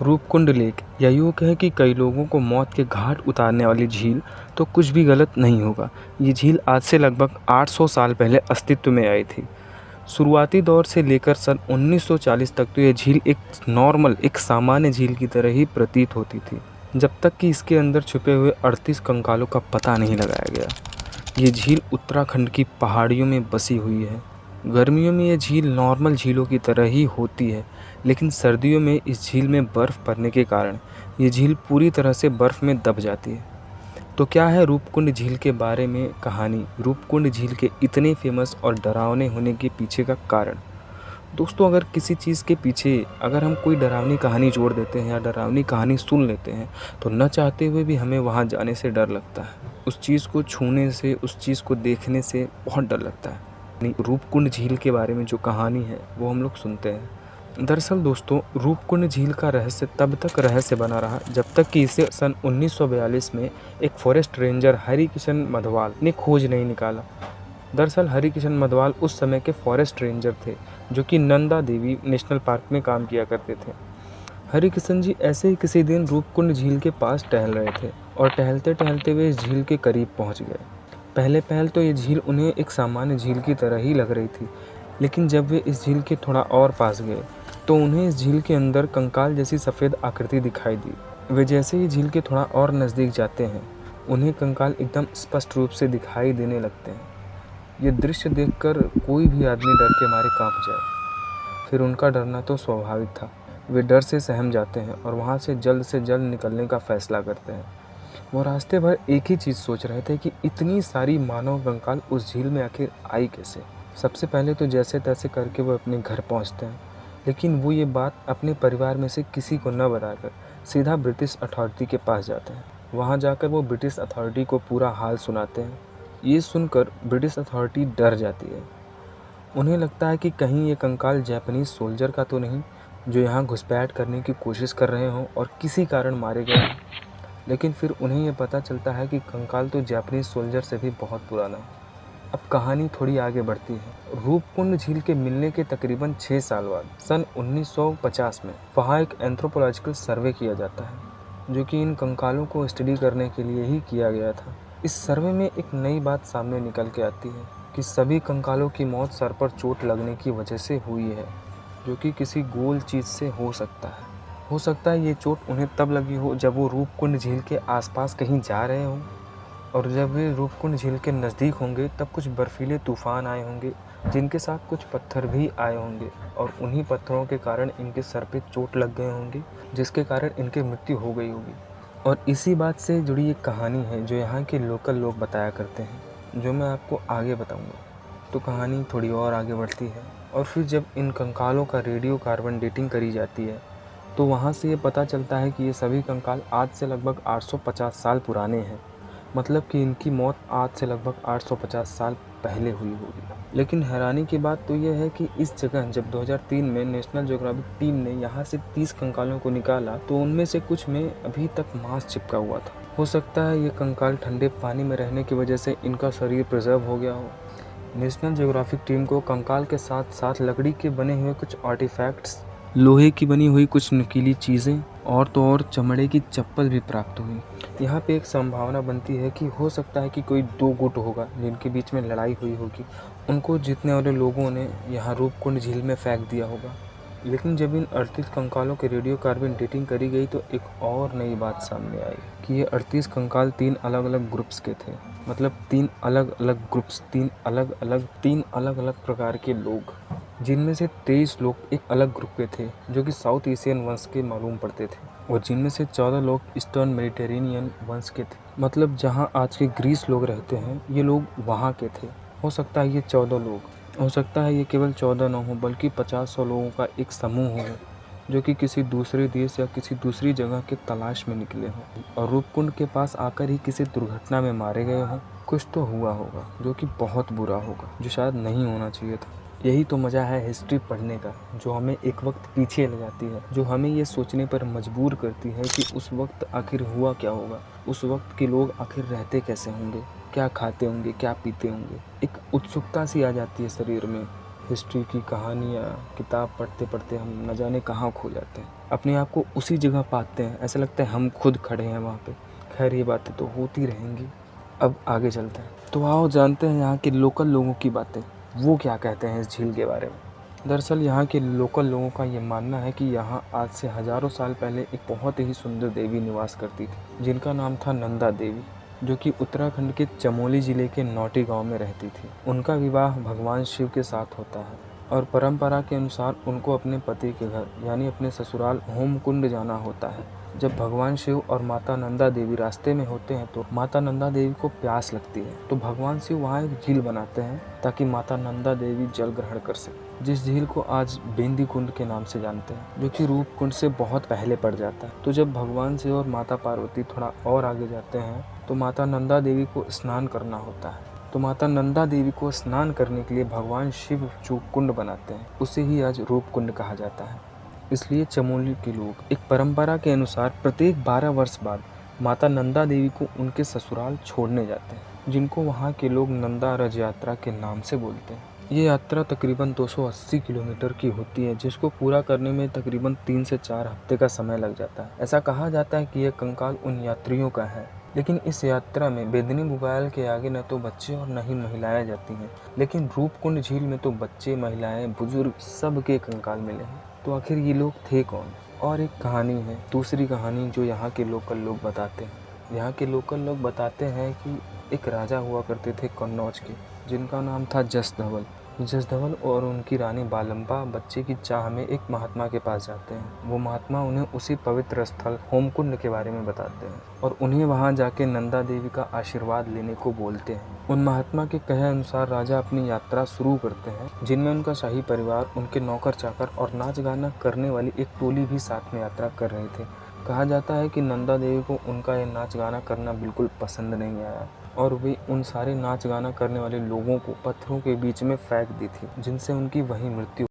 Roopkund lake या यूँ कहें कि कई लोगों को मौत के घाट उतारने वाली झील तो कुछ भी गलत नहीं होगा। ये झील आज से लगभग 800 साल पहले अस्तित्व में आई थी। शुरुआती दौर से लेकर सन 1940 तक तो ये झील एक सामान्य झील की तरह ही प्रतीत होती थी, जब तक कि इसके अंदर छुपे हुए 38 कंकालों का पता नहीं लगाया गया। ये झील उत्तराखंड की पहाड़ियों में बसी हुई है। गर्मियों में ये झील नॉर्मल झीलों की तरह ही होती है, लेकिन सर्दियों में इस झील में बर्फ़ पड़ने के कारण ये झील पूरी तरह से बर्फ़ में दब जाती है। तो क्या है रूपकुंड झील के बारे में कहानी, रूपकुंड झील के इतने फेमस और डरावने होने के पीछे का कारण? दोस्तों, अगर किसी चीज़ के पीछे अगर हम कोई डरावनी कहानी जोड़ देते हैं या डरावनी कहानी सुन लेते हैं, तो न चाहते हुए भी हमें वहाँ जाने से डर लगता है। उस चीज़ को छूने से, उस चीज़ को देखने से बहुत डर लगता है। रूपकुंड झील के बारे में जो कहानी है वो हम लोग सुनते हैं। दरअसल दोस्तों, रूपकुंड झील का रहस्य तब तक रहस्य बना रहा जब तक कि इसे सन 1942 में एक फॉरेस्ट रेंजर हरिकिशन मधवाल ने खोज नहीं निकाला। दरअसल हरिकिशन मधवाल उस समय के फॉरेस्ट रेंजर थे, जो कि नंदा देवी नेशनल पार्क में काम किया करते थे। हरिकिशन जी ऐसे ही किसी दिन रूपकुंड झील के पास टहल रहे थे और टहलते टहलते वे इस झील के करीब पहुंच गए। पहले पहल तो ये झील उन्हें एक सामान्य झील की तरह ही लग रही थी, लेकिन जब वे इस झील के थोड़ा और पास गए तो उन्हें इस झील के अंदर कंकाल जैसी सफ़ेद आकृति दिखाई दी। वे जैसे ही झील के थोड़ा और नज़दीक जाते हैं, उन्हें कंकाल एकदम स्पष्ट रूप से दिखाई देने लगते हैं। ये दृश्य देखकर कोई भी आदमी डर के मारे कांप जाए। फिर उनका डरना तो स्वाभाविक था। वे डर से सहम जाते हैं और वहाँ से जल्द निकलने का फैसला करते हैं। वो रास्ते भर एक ही चीज़ सोच रहे थे कि इतनी सारी मानव कंकाल उस झील में आखिर आई कैसे। सबसे पहले तो जैसे तैसे करके वो अपने घर पहुँचते हैं, लेकिन वो ये बात अपने परिवार में से किसी को न बताकर सीधा ब्रिटिश अथॉरिटी के पास जाते हैं। वहाँ जाकर वो ब्रिटिश अथॉरिटी को पूरा हाल सुनाते हैं। ये सुनकर ब्रिटिश अथॉरिटी डर जाती है। उन्हें लगता है कि कहीं ये कंकाल जापानीज़ सोल्जर का तो नहीं, जो यहाँ घुसपैठ करने की कोशिश कर रहे हों और किसी कारण मारे गए हों। लेकिन फिर उन्हें ये पता चलता है कि कंकाल तो जापानीज़ सोल्जर से भी बहुत पुराना है। अब कहानी थोड़ी आगे बढ़ती है। रूपकुंड झील के मिलने के तकरीबन 6 साल बाद सन 1950 में वहाँ एक एंथ्रोपोलॉजिकल सर्वे किया जाता है, जो कि इन कंकालों को स्टडी करने के लिए ही किया गया था। इस सर्वे में एक नई बात सामने निकल के आती है कि सभी कंकालों की मौत सर पर चोट लगने की वजह से हुई है, जो कि किसी गोल चीज़ से हो सकता है। हो सकता है ये चोट उन्हें तब लगी हो जब वो रूपकुंड झील के आसपास कहीं जा रहे हों, और जब वे रूपकुंड झील के नज़दीक होंगे तब कुछ बर्फीले तूफान आए होंगे, जिनके साथ कुछ पत्थर भी आए होंगे, और उन्हीं पत्थरों के कारण इनके सर पे चोट लग गए होंगे, जिसके कारण इनकी मृत्यु हो गई होगी। और इसी बात से जुड़ी एक कहानी है जो यहाँ के लोकल लोग बताया करते हैं, जो मैं आपको आगे बताऊँगा। तो कहानी थोड़ी और आगे बढ़ती है, और फिर जब इन कंकालों का रेडियो कार्बन डेटिंग करी जाती है, तो वहाँ से ये पता चलता है कि ये सभी कंकाल आज से लगभग 850 साल पुराने हैं। मतलब कि इनकी मौत आज से लगभग 850 साल पहले हुई होगी। लेकिन हैरानी की बात तो यह है कि इस जगह जब 2003 में नेशनल ज्योग्राफिक टीम ने यहाँ से 30 कंकालों को निकाला, तो उनमें से कुछ में अभी तक मांस चिपका हुआ था। हो सकता है ये कंकाल ठंडे पानी में रहने की वजह से इनका शरीर प्रिजर्व हो गया हो। नेशनल ज्योग्राफिक टीम को कंकाल के साथ साथ लकड़ी के बने हुए कुछ आर्टिफैक्ट्स, लोहे की बनी हुई कुछ नुकीली चीज़ें और तो और चमड़े की चप्पल भी प्राप्त हुई। यहाँ पे एक संभावना बनती है कि हो सकता है कि कोई 2 गुट होगा जिनके बीच में लड़ाई हुई होगी। उनको जीतने वाले लोगों ने यहाँ रूपकुंड झील में फेंक दिया होगा। लेकिन जब इन 38 कंकालों के रेडियो कार्बन डेटिंग करी गई तो एक और नई बात सामने आई कि ये 38 कंकाल 3 अलग अलग ग्रुप्स के थे। मतलब 3 अलग अलग ग्रुप्स, 3 अलग अलग प्रकार के लोग, जिनमें से 23 लोग एक अलग ग्रुप के थे जो कि साउथ एशियन वंश के मालूम पड़ते थे, और जिनमें से 14 लोग ईस्टर्न मेडिटेरेनियन वंश के थे। मतलब जहाँ आज के ग्रीस लोग रहते हैं, ये लोग वहाँ के थे। हो सकता है ये 14 लोग, हो सकता है ये केवल 14 न हो बल्कि 50-100 लोगों का एक समूह हो, जो कि किसी दूसरे देश या किसी दूसरी जगह के तलाश में निकले हों और रूपकुंड के पास आकर ही किसी दुर्घटना में मारे गए हों। कुछ तो हुआ होगा जो कि बहुत बुरा होगा, जो शायद नहीं होना चाहिए था। यही तो मज़ा है हिस्ट्री पढ़ने का, जो हमें एक वक्त पीछे ले जाती है, जो हमें ये सोचने पर मजबूर करती है कि उस वक्त आखिर हुआ क्या होगा, उस वक्त के लोग आखिर रहते कैसे होंगे, क्या खाते होंगे, क्या पीते होंगे। एक उत्सुकता सी आ जाती है शरीर में हिस्ट्री की कहानियाँ किताब पढ़ते पढ़ते हम न जाने कहाँ खो जाते हैं, अपने आप को उसी जगह पाते हैं, ऐसा लगता है हम खुद खड़े हैं वहाँ पे। खैर ये बातें तो होती रहेंगी, अब आगे चलते हैं। तो आओ जानते हैं यहाँ के लोकल लोगों की बातें, वो क्या कहते हैं इस झील के बारे में। दरअसल यहाँ के लोकल लोगों का ये मानना है कि यहाँ आज से हज़ारों साल पहले एक बहुत ही सुंदर देवी निवास करती थी, जिनका नाम था नंदा देवी, जो कि उत्तराखंड के चमोली ज़िले के नौटी गांव में रहती थी। उनका विवाह भगवान शिव के साथ होता है और परंपरा के अनुसार उनको अपने पति के घर यानी अपने ससुराल होमकुंड जाना होता है। जब भगवान शिव और माता नंदा देवी रास्ते में होते हैं तो माता नंदा देवी को प्यास लगती है, तो भगवान शिव वहाँ एक झील बनाते हैं ताकि माता नंदा देवी जल ग्रहण कर सके, जिस झील को आज बेंदी कुंड के नाम से जानते हैं, जो कि रूप कुंड से बहुत पहले पड़ जाता है। तो जब भगवान शिव और माता पार्वती थोड़ा और आगे जाते हैं तो माता नंदा देवी को स्नान करना होता है। तो माता नंदा देवी को स्नान करने के लिए भगवान शिव जो कुंड बनाते हैं उसे ही आज रूप कुंड कहा जाता है। इसलिए चमोली के लोग एक परंपरा के अनुसार प्रत्येक 12 वर्ष बाद माता नंदा देवी को उनके ससुराल छोड़ने जाते हैं, जिनको वहाँ के लोग नंदा रज यात्रा के नाम से बोलते हैं। ये यात्रा तकरीबन 280 किलोमीटर की होती है, जिसको पूरा करने में तकरीबन 3 से 4 हफ्ते का समय लग जाता है। ऐसा कहा जाता है कि यह कंकाल उन यात्रियों का है, लेकिन इस यात्रा में बेदनी बुगायल के आगे न तो बच्चे और न ही महिलाएं जाती हैं, लेकिन रूपकुंड झील में तो बच्चे, महिलाएं, बुजुर्ग सबके कंकाल मिले हैं। तो आखिर ये लोग थे कौन? और एक कहानी है, दूसरी कहानी जो यहाँ के लोकल लोग बताते हैं। यहाँ के लोकल लोग बताते हैं कि एक राजा हुआ करते थे कन्नौज के, जिनका नाम था जसधवल। जसधवल और उनकी रानी बालंबा बच्चे की चाह में एक महात्मा के पास जाते हैं। वो महात्मा उन्हें उसी पवित्र स्थल होमकुंड के बारे में बताते हैं और उन्हें वहां जाके नंदा देवी का आशीर्वाद लेने को बोलते हैं। उन महात्मा के कहे अनुसार राजा अपनी यात्रा शुरू करते हैं, जिनमें उनका शाही परिवार, उनके नौकर चाकर और नाच गाना करने वाली एक टोली भी साथ में यात्रा कर रहे थे। कहा जाता है कि नंदा देवी को उनका यह नाच गाना करना बिल्कुल पसंद नहीं आया और वे उन सारे नाच गाना करने वाले लोगों को पत्थरों के बीच में फेंक दी थी, जिनसे उनकी वहीं मृत्यु